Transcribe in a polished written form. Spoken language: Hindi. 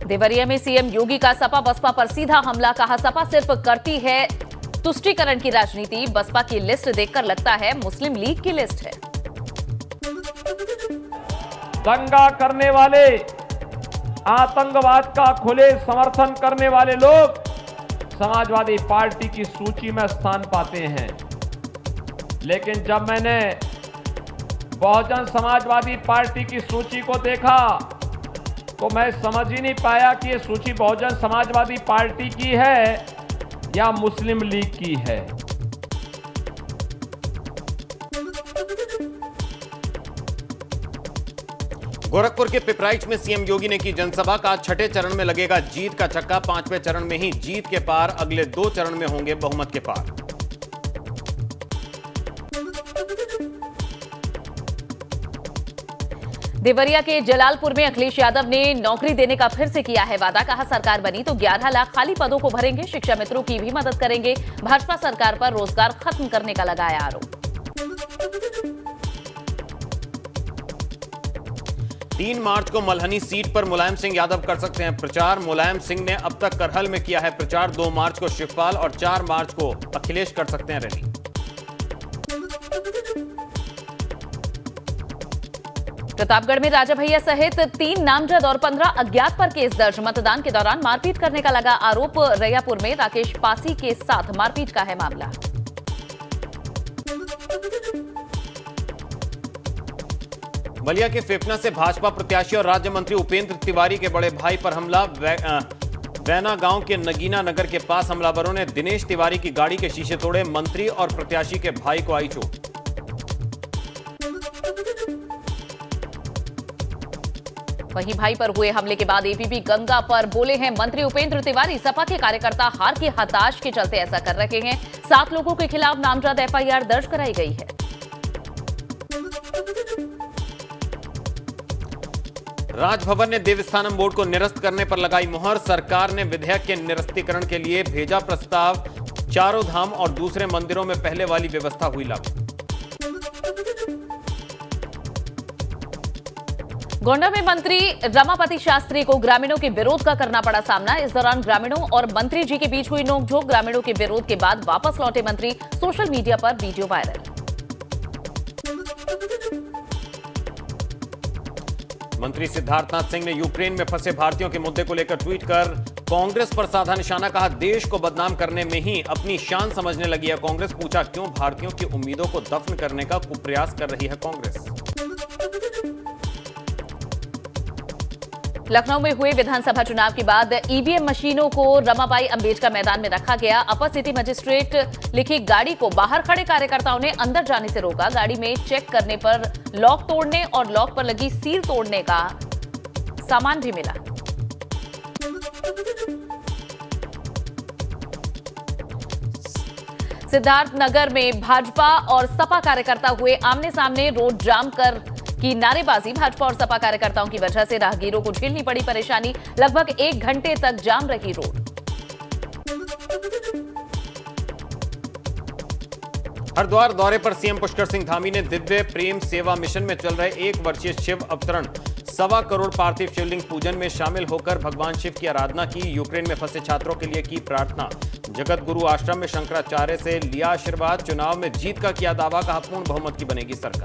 देवरिया में सीएम योगी का सपा बसपा पर सीधा हमला, कहा सपा सिर्फ करती है तुष्टीकरण की राजनीति, बसपा की लिस्ट देखकर लगता है मुस्लिम लीग की लिस्ट है। दंगा करने वाले, आतंकवाद का खुले समर्थन करने वाले लोग समाजवादी पार्टी की सूची में स्थान पाते हैं, लेकिन जब मैंने बहुजन समाजवादी पार्टी की सूची को देखा तो मैं समझ ही नहीं पाया कि ये सूची बहुजन समाजवादी पार्टी की है या मुस्लिम लीग की है। गोरखपुर के पिपराइच में सीएम योगी ने की जनसभा, का छठे चरण में लगेगा जीत का छक्का, पांचवें चरण में ही जीत के पार, अगले 2 चरण में होंगे बहुमत के पार। देवरिया के जलालपुर में अखिलेश यादव ने नौकरी देने का फिर से किया है वादा, कहा सरकार बनी तो 11 लाख खाली पदों को भरेंगे, शिक्षा मित्रों की भी मदद करेंगे, भाजपा सरकार पर रोजगार खत्म करने का लगाया आरोप। 3 मार्च को मल्हनी सीट पर मुलायम सिंह यादव कर सकते हैं प्रचार, मुलायम सिंह ने अब तक करहल में किया है प्रचार, 2 मार्च को शिवपाल और 4 मार्च को अखिलेश कर सकते हैं रैली। प्रतापगढ़ में राजा भैया सहित 3 नामजद और 15 अज्ञात पर केस दर्ज, मतदान के दौरान मारपीट करने का लगा आरोप, रैयापुर में राकेश पासी के साथ मारपीट का है मामला। बलिया के फेफना से भाजपा प्रत्याशी और राज्य मंत्री उपेंद्र तिवारी के बड़े भाई पर हमला, वैना गांव के नगीना नगर के पास हमलावरों ने दिनेश तिवारी की गाड़ी के शीशे तोड़े, मंत्री और प्रत्याशी के भाई को आई चोट। वहीं भाई पर हुए हमले के बाद एबीपी गंगा पर बोले हैं मंत्री उपेंद्र तिवारी, सपा के कार्यकर्ता हार की हताश के चलते ऐसा कर रहे हैं, 7 लोगों के खिलाफ नामजद एफआईआर दर्ज कराई गई है। राजभवन ने देवस्थानम बोर्ड को निरस्त करने पर लगाई मुहर, सरकार ने विधेयक के निरस्तीकरण के लिए भेजा प्रस्ताव, चारों धाम और दूसरे मंदिरों में पहले वाली व्यवस्था हुई लागू। गोंडा में मंत्री रमापति शास्त्री को ग्रामीणों के विरोध का करना पड़ा सामना, इस दौरान ग्रामीणों और मंत्री जी के बीच हुई नोकझोंक, ग्रामीणों के विरोध के बाद वापस लौटे मंत्री, सोशल मीडिया पर वीडियो वायरल। मंत्री सिद्धार्थनाथ सिंह ने यूक्रेन में फंसे भारतीयों के मुद्दे को लेकर ट्वीट कर कांग्रेस पर साधा निशाना, कहा देश को बदनाम करने में ही अपनी शान समझने लगी है कांग्रेस, पूछा क्यों भारतीयों की उम्मीदों को दफन करने का कुप्रयास कर रही है कांग्रेस। लखनऊ में हुए विधानसभा चुनाव के बाद ईवीएम मशीनों को रमाबाई अंबेडकर मैदान में रखा गया, अपर सिटी मजिस्ट्रेट लिखी गाड़ी को बाहर खड़े कार्यकर्ताओं ने अंदर जाने से रोका, गाड़ी में चेक करने पर लॉक तोड़ने और लॉक पर लगी सील तोड़ने का सामान भी मिला। सिद्धार्थनगर में भाजपा और सपा कार्यकर्ता हुए आमने सामने, रोड जाम कर की नारेबाजी, भाजपा और सपा कार्यकर्ताओं की वजह से राहगीरों को झेलनी पड़ी परेशानी, लगभग 1 घंटे तक जाम रही रोड। हरिद्वार दौरे पर सीएम पुष्कर सिंह धामी ने दिव्य प्रेम सेवा मिशन में चल रहे 1 वर्षीय शिव अवतरण 1.25 करोड़ पार्थिव शिवलिंग पूजन में शामिल होकर भगवान शिव की आराधना की, यूक्रेन में फंसे छात्रों के लिए की प्रार्थना, जगत गुरु आश्रम में शंकराचार्य से लिया आशीर्वाद, चुनाव में जीत का किया दावा, कहा पूर्ण बहुमत की बनेगी सरकार।